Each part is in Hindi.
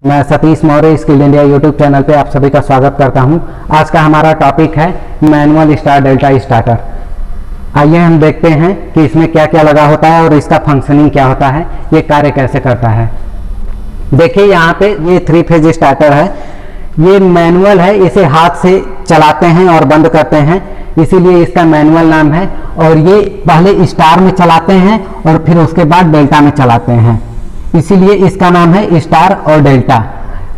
मैं Satish Maurya skill India YouTube channel पे आप सभी का स्वागत करता हूं। आज का हमारा टॉपिक है मैनुअल स्टार डेल्टा स्टार्टर। आइए हम देखते हैं कि इसमें क्या क्या लगा होता है और इसका फंक्शनिंग क्या होता है, ये कार्य कैसे करता है। देखिए यहाँ पे ये 3 फेज स्टार्टर है, ये मैनुअल है, इसे हाथ से चलाते हैं और बंद करते हैं, इसीलिए इसका मैनुअल नाम है। और ये पहले स्टार में चलाते हैं और फिर उसके बाद डेल्टा में चलाते हैं, इसीलिए इसका नाम है स्टार और डेल्टा।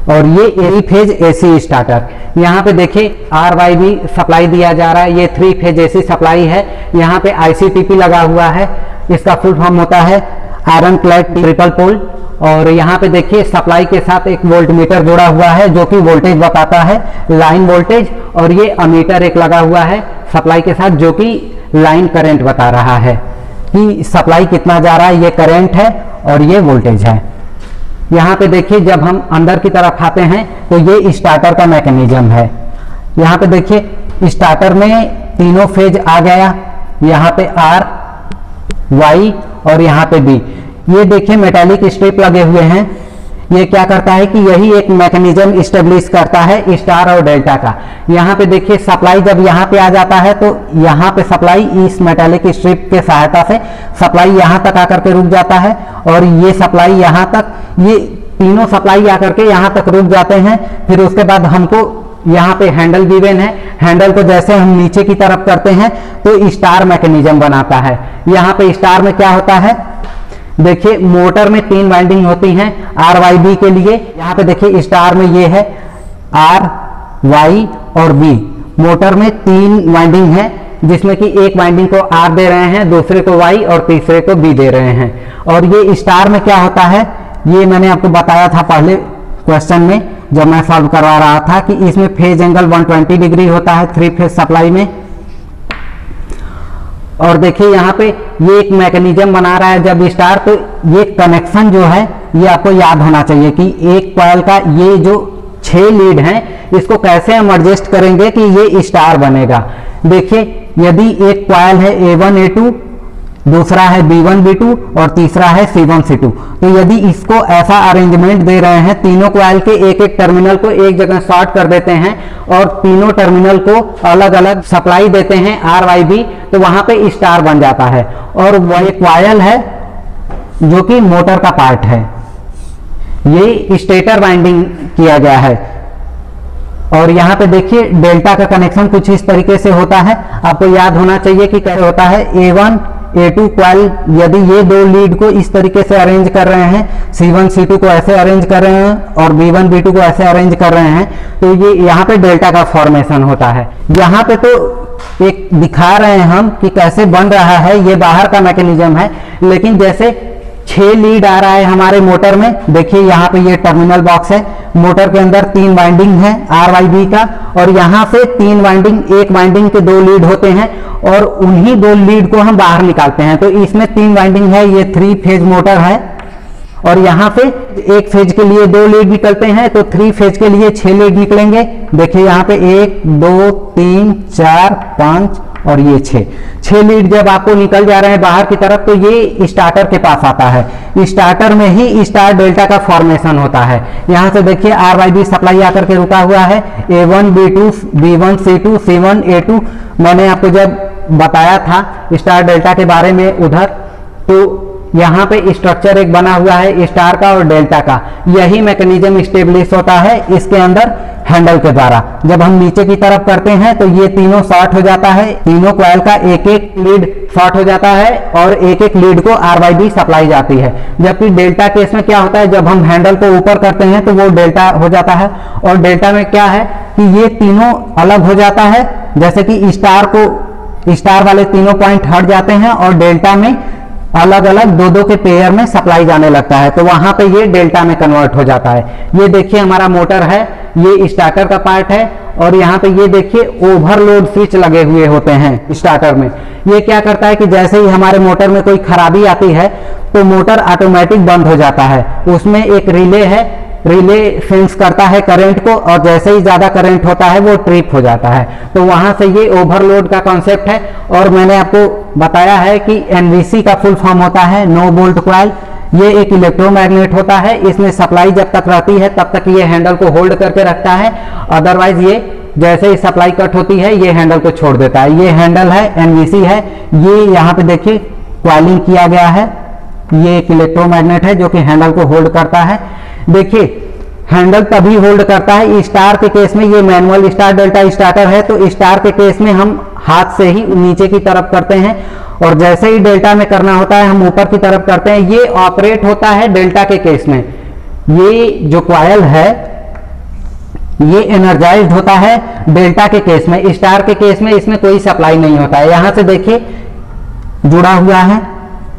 और ये 3 फेज एसी स्टार्टर। यहाँ पे देखिए RYB सप्लाई दिया जा रहा है, ये 3 फेज एसी सप्लाई है। यहाँ पे ICTP लगा हुआ है, इसका फुल फॉर्म होता है आयरन क्लैड ट्रिपल पोल। और यहाँ पे देखिए सप्लाई के साथ एक वोल्ट मीटर जोड़ा हुआ है जो कि वोल्टेज बताता है, लाइन वोल्टेज। और ये अमीटर एक लगा हुआ है सप्लाई के साथ जो कि लाइन करंट बता रहा है कि सप्लाई कितना जा रहा है, ये करंट है और ये वोल्टेज है। यहाँ पे देखिए जब हम अंदर की तरफ आते हैं तो ये स्टार्टर का मैकेनिज्म है। यहाँ पे देखिए स्टार्टर में तीनों फेज आ गया, यहाँ पे R, Y और यहाँ पे B। ये देखिए मेटालिक स्ट्रिप लगे हुए हैं। ये क्या करता है कि यही एक मैकेनिज्म स्टेब्लिश करता है स्टार और डेल्टा का। यहाँ पे देखिए सप्लाई जब यहाँ पे आ जाता है तो यहाँ पे सप्लाई इस मेटालिक स्ट्रिप के सहायता से सप्लाई यहाँ तक आकर के रुक जाता है और ये सप्लाई यहाँ तक, ये तीनों सप्लाई आकर के यहाँ तक रुक जाते हैं। फिर उसके बाद हमको यहाँ पे हैंडल गिवन है, हैंडल को जैसे हम नीचे की तरफ करते हैं तो स्टार मैकेनिज्म बनाता है। यहाँ पे स्टार में क्या होता है, देखिए मोटर में 3 वाइंडिंग होती हैं RYB के लिए। यहाँ पे देखिए स्टार में ये है R, Y और B। मोटर में 3 वाइंडिंग है जिसमें कि एक वाइंडिंग को R दे रहे हैं, दूसरे को Y और तीसरे को B दे रहे हैं। और ये स्टार में क्या होता है, ये मैंने आपको बताया था पहले क्वेश्चन में जब मैं सॉल्व करवा रहा था कि इसमें फेज एंगल 120 डिग्री होता है 3 फेज सप्लाई में। और देखिए यहाँ पे ये एक मैकेनिज्म बना रहा है जब स्टार, तो ये कनेक्शन जो है ये आपको याद होना चाहिए कि एक कॉइल का ये जो 6 लीड हैं इसको कैसे हम एडजस्ट करेंगे कि ये स्टार बनेगा। देखिए यदि एक कॉइल है A1 A2, दूसरा है B1 B2 और तीसरा है C1 C2, तो यदि इसको ऐसा अरेंजमेंट दे रहे हैं, तीनों कॉइल के एक एक टर्मिनल को एक जगह शॉर्ट कर देते हैं और तीनों टर्मिनल को अलग अलग सप्लाई देते हैं RYB, तो वहां पे स्टार बन जाता है। और वह एक कॉइल है जो कि मोटर का पार्ट है, ये स्टेटर वाइंडिंग किया गया है। और यहाँ पे देखिए डेल्टा का कनेक्शन कुछ इस तरीके से होता है, आपको याद होना चाहिए कि कैसे होता है। A1 A2 कॉइल यदि ये 2 लीड को इस तरीके से अरेंज कर रहे हैं, C1 C2 को ऐसे अरेंज कर रहे हैं और B1 B2 को ऐसे अरेंज कर रहे हैं, तो ये यहाँ पे डेल्टा का फॉर्मेशन होता है। यहाँ पे तो एक दिखा रहे हैं हम कि कैसे बन रहा है, ये बाहर का मैकेनिज्म है। लेकिन जैसे 6 लीड आ रहा है हमारे मोटर में, देखिए यहाँ पे ये टर्मिनल बॉक्स है, मोटर के अंदर 3 वाइंडिंग है RYB का, और यहाँ से 3 वाइंडिंग, एक वाइंडिंग के 2 लीड होते हैं और उन्हीं 2 लीड को हम बाहर निकालते हैं। तो इसमें 3 वाइंडिंग है, ये 3 फेज मोटर है। और यहाँ पे एक फेज के लिए 2 लीड निकलते हैं, तो 3 फेज के लिए 6 लीड निकलेंगे। देखिए यहाँ पे 1 2 3 4 5 और ये 6 लीड जब आपको निकल जा रहे हैं बाहर की तरफ, तो ये स्टार्टर के पास आता है। स्टार्टर में ही स्टार डेल्टा का फॉर्मेशन होता है। यहाँ से देखिए RYB सप्लाई आकर के रुका हुआ है, A1 B2 B1 C2 C1 A2। मैंने आपको जब बताया था स्टार डेल्टा के बारे में उधर, तो यहाँ पे स्ट्रक्चर एक बना हुआ है स्टार का और डेल्टा का, यही मैकेनिज्म स्टेब्लिश होता है इसके अंदर हैंडल के द्वारा। जब हम नीचे की तरफ करते हैं तो ये तीनों शॉर्ट हो जाता है, तीनों कॉइल का एक एक लीड शॉर्ट हो जाता है और एक एक लीड को RYB सप्लाई जाती है। जबकि डेल्टा केस में क्या होता है, जब हम हैंडल को ऊपर करते हैं तो वो डेल्टा हो जाता है। और डेल्टा में क्या है कि ये तीनों अलग हो जाता है, जैसे कि स्टार वाले तीनों पॉइंट हट जाते हैं और डेल्टा में अलग अलग 2-2 के पेयर में सप्लाई जाने लगता है, तो वहां पे ये डेल्टा में कन्वर्ट हो जाता है। ये देखिए हमारा मोटर है, ये स्टार्टर का पार्ट है। और यहाँ पे ये देखिए ओवरलोड स्विच लगे हुए होते हैं स्टार्टर में। ये क्या करता है कि जैसे ही हमारे मोटर में कोई खराबी आती है तो मोटर ऑटोमेटिक बंद हो जाता है। उसमें एक रिले है, रिले सेंस करता है करंट को, और जैसे ही ज्यादा करंट होता है वो ट्रिप हो जाता है। तो वहां से ये ओवरलोड का कॉन्सेप्ट है। और मैंने आपको बताया है कि NVC का फुल फॉर्म होता है नो बोल्ट कॉइल। ये एक इलेक्ट्रोमैग्नेट होता है, इसमें सप्लाई जब तक रहती है तब तक ये हैंडल को होल्ड करके रखता है, अदरवाइज ये जैसे ही सप्लाई कट होती है ये हैंडल को छोड़ देता है। ये हैंडल है, एनवीसी है। ये यहाँ पे देखिए कॉइलिंग किया गया है। ये एक इलेक्ट्रोमैग्नेट है जो कि हैंडल को होल्ड करता है। देखिए हैंडल तभी होल्ड करता है, स्टार के केस में ये मैनुअल स्टार डेल्टा स्टार्टर है, तो स्टार के केस में हम हाथ से ही नीचे की तरफ करते हैं, और जैसे ही डेल्टा में करना होता है हम ऊपर की तरफ करते हैं। ये ऑपरेट होता है डेल्टा के केस में। ये जो कॉइल है ये एनर्जाइज्ड होता है डेल्टा के केस में। स्टार के केस में इसमें कोई सप्लाई नहीं होता है। यहां से देखिए जुड़ा हुआ है,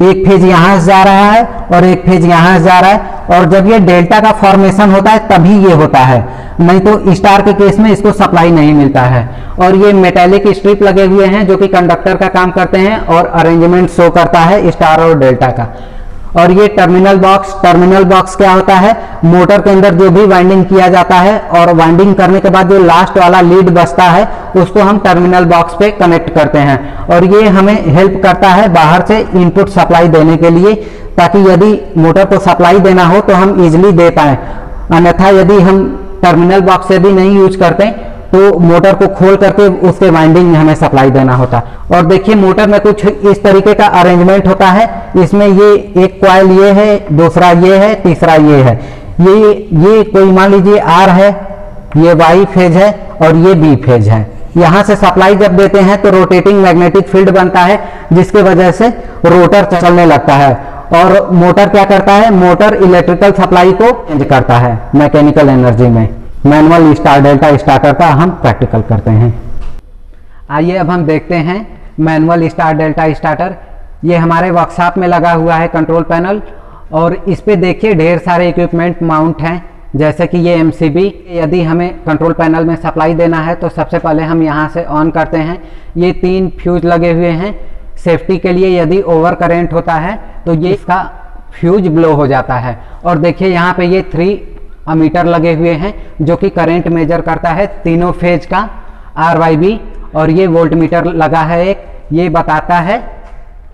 एक फेज यहां से जा रहा है और एक फेज यहां से जा रहा है, और जब ये डेल्टा का फॉर्मेशन होता है तभी ये होता है, नहीं तो स्टार के केस में इसको सप्लाई नहीं मिलता है। और ये मेटेलिक स्ट्रिप लगे हुए हैं जो कि कंडक्टर का काम करते हैं और अरेंजमेंट शो करता है स्टार और डेल्टा का। और ये टर्मिनल बॉक्स क्या होता है, मोटर के अंदर जो भी वाइंडिंग किया जाता है और वाइंडिंग करने के बाद जो लास्ट वाला लीड बचता है उसको हम टर्मिनल बॉक्स पे कनेक्ट करते हैं, और ये हमें हेल्प करता है बाहर से इनपुट सप्लाई देने के लिए, ताकि यदि मोटर को सप्लाई देना हो तो हम इजिली दे पाए। अन्यथा यदि हम टर्मिनल बॉक्स से भी नहीं यूज करते तो मोटर को खोल करके उसके वाइंडिंग में हमें सप्लाई देना होता। और देखिए मोटर में कुछ इस तरीके का अरेंजमेंट होता है। इसमें ये एक कॉइल ये है, दूसरा ये है, तीसरा ये है। ये कोई मान लीजिए आर है, ये वाई फेज है और ये बी फेज है। यहां से सप्लाई जब देते हैं तो रोटेटिंग मैग्नेटिक फील्ड बनता है, जिसके वजह से रोटर चलने लगता है। और मोटर क्या करता है, मोटर इलेक्ट्रिकल सप्लाई को चेंज करता है मैकेनिकल एनर्जी में। मैनुअल स्टार डेल्टा स्टार्टर का हम प्रैक्टिकल करते हैं। आइए अब हम देखते हैं मैनुअल स्टार डेल्टा स्टार्टर। ये हमारे वर्कशॉप में लगा हुआ है कंट्रोल पैनल, और इस पे देखिए ढेर सारे इक्विपमेंट माउंट हैं, जैसे कि ये एमसीबी। यदि हमें कंट्रोल पैनल में सप्लाई देना है तो सबसे पहले हम यहाँ से ऑन करते हैं। ये 3 फ्यूज लगे हुए हैं सेफ्टी के लिए, यदि ओवर करंट होता है तो ये इसका फ्यूज ब्लो हो जाता है। और देखिए यहाँ पे ये 3 अमीटर लगे हुए हैं जो कि करंट मेजर करता है तीनों फेज का RYB, और ये वोल्ट मीटर लगा है एक, ये बताता है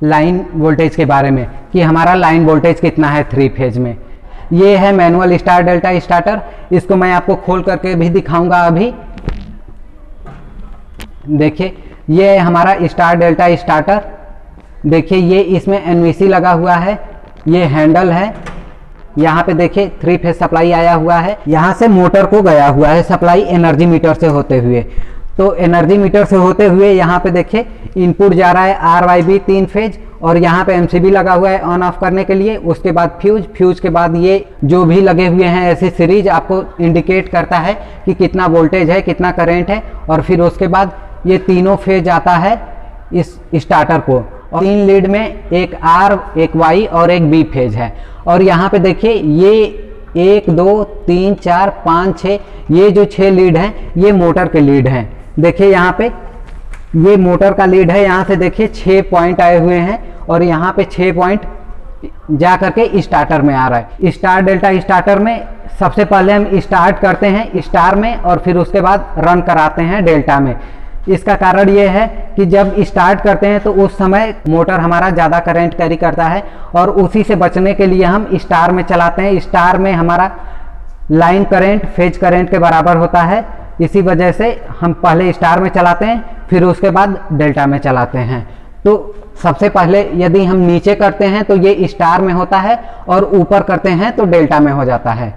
लाइन वोल्टेज के बारे में कि हमारा लाइन वोल्टेज कितना है 3 फेज में। ये है मैनुअल स्टार डेल्टा स्टार्टर। इसको मैं आपको खोल करके भी दिखाऊंगा अभी। देखिए ये है हमारा स्टार डेल्टा स्टार्टर। देखिए ये इसमें एनवीसी लगा हुआ है, ये हैंडल है। यहाँ पे देखिए 3 फेज सप्लाई आया हुआ है, यहाँ से मोटर को गया हुआ है सप्लाई एनर्जी मीटर से होते हुए। तो एनर्जी मीटर से होते हुए यहाँ पे देखिए इनपुट जा रहा है RYB 3 फेज, और यहाँ पे MCB लगा हुआ है ऑन ऑफ करने के लिए। उसके बाद फ्यूज के बाद ये जो भी लगे हुए हैं ऐसे सीरीज आपको इंडिकेट करता है कि कितना वोल्टेज है, कितना करंट है। और फिर उसके बाद ये तीनों फेज आता है इस स्टार्टर को, और 3 लीड में एक R, एक Y और एक B फेज है। और यहाँ पे देखिए ये 1 2 3 4 5 6, ये जो 6 लीड हैं ये मोटर के लीड हैं। देखिए यहाँ पे ये मोटर का लीड है, यहाँ से देखिए 6 पॉइंट आए हुए हैं, और यहाँ पे 6 पॉइंट जा करके स्टार्टर में आ रहा है। स्टार डेल्टा स्टार्टर में सबसे पहले हम स्टार्ट करते हैं स्टार में, और फिर उसके बाद रन कराते हैं डेल्टा में। इसका कारण ये है कि जब स्टार्ट करते हैं तो उस समय मोटर हमारा ज़्यादा करंट कैरी करता है, और उसी से बचने के लिए हम स्टार में चलाते हैं। स्टार में हमारा लाइन करंट फेज करंट के बराबर होता है, इसी वजह से हम पहले स्टार में चलाते हैं, फिर उसके बाद डेल्टा में चलाते हैं। तो सबसे पहले यदि हम नीचे करते हैं तो ये स्टार में होता है, और ऊपर करते हैं तो डेल्टा में हो जाता है।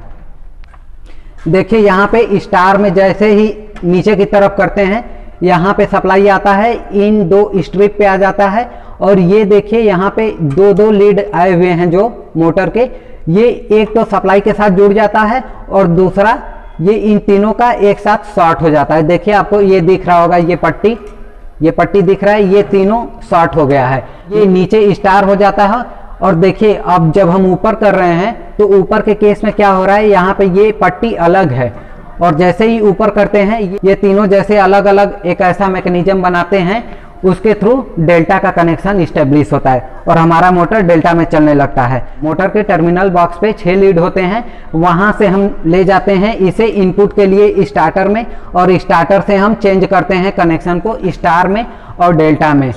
देखिए यहाँ पे स्टार में जैसे ही नीचे की तरफ करते हैं, यहाँ पे सप्लाई आता है, इन 2 स्ट्रिप पे आ जाता है। और ये देखिए यहाँ पे 2 लीड आए हुए हैं जो मोटर के, ये एक तो सप्लाई के साथ जुड़ जाता है, और दूसरा ये इन तीनों का एक साथ शॉर्ट हो जाता है। देखिए आपको ये दिख रहा होगा, ये पट्टी दिख रहा है, ये तीनों शॉर्ट हो गया है, ये नीचे स्टार हो जाता है। और देखिए अब जब हम ऊपर कर रहे हैं तो ऊपर के केस में क्या हो रहा है, यहाँ पे ये पट्टी अलग है, और जैसे ही ऊपर करते हैं ये तीनों जैसे अलग अलग एक ऐसा मैकेनिज्म बनाते हैं, उसके थ्रू डेल्टा का कनेक्शन स्टेब्लिश होता है और हमारा मोटर डेल्टा में चलने लगता है। मोटर के टर्मिनल बॉक्स पे 6 लीड होते हैं, वहां से हम ले जाते हैं इसे इनपुट के लिए स्टार्टर में, और स्टार्टर से हम चेंज करते हैं कनेक्शन को स्टार में और डेल्टा में।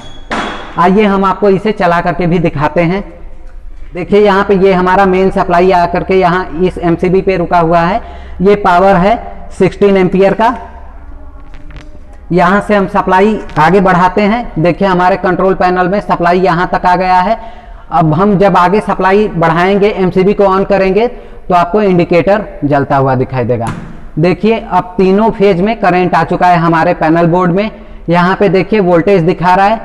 आइए हम आपको इसे चला करके भी दिखाते हैं। देखिए यहाँ पे ये हमारा मेन सप्लाई आकर के यहाँ इस एमसीबी पे रुका हुआ है। ये पावर है 16 एम्पियर का। यहाँ से हम सप्लाई आगे बढ़ाते हैं। देखिए हमारे कंट्रोल पैनल में सप्लाई यहाँ तक आ गया है। अब हम जब आगे सप्लाई बढ़ाएंगे, एमसीबी को ऑन करेंगे तो आपको इंडिकेटर जलता हुआ दिखाई देगा। देखिए अब तीनों फेज में करंट आ चुका है हमारे पैनल बोर्ड में। यहाँ पे देखिए वोल्टेज दिखा रहा है,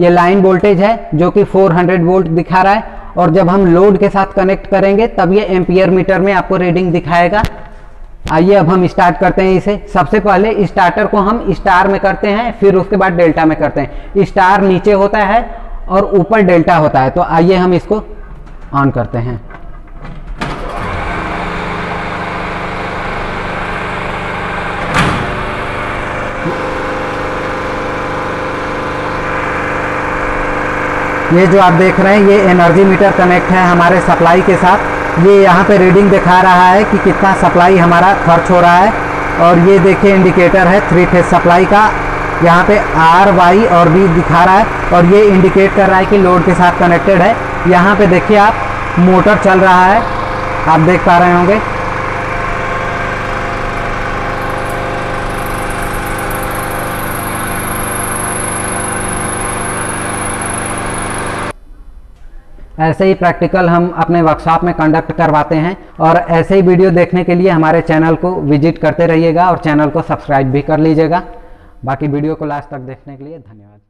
ये लाइन वोल्टेज है जो कि 400 वोल्ट दिखा रहा है। और जब हम लोड के साथ कनेक्ट करेंगे तब ये एम्पियर मीटर में आपको रीडिंग दिखाएगा। आइए अब हम स्टार्ट करते हैं इसे। सबसे पहले स्टार्टर को हम स्टार में करते हैं, फिर उसके बाद डेल्टा में करते हैं। स्टार नीचे होता है और ऊपर डेल्टा होता है। तो आइए हम इसको ऑन करते हैं। ये जो आप देख रहे हैं ये एनर्जी मीटर कनेक्ट है हमारे सप्लाई के साथ। ये यहाँ पे रीडिंग दिखा रहा है कि कितना सप्लाई हमारा खर्च हो रहा है। और ये देखिए इंडिकेटर है 3 फेज सप्लाई का। यहाँ पे R, Y और B दिखा रहा है और ये इंडिकेट कर रहा है कि लोड के साथ कनेक्टेड है। यहाँ पे देखिए आप मोटर चल रहा है, आप देख पा रहे होंगे। ऐसे ही प्रैक्टिकल हम अपने वर्कशॉप में कंडक्ट करवाते हैं। और ऐसे ही वीडियो देखने के लिए हमारे चैनल को विजिट करते रहिएगा और चैनल को सब्सक्राइब भी कर लीजिएगा। बाकी वीडियो को लास्ट तक देखने के लिए धन्यवाद।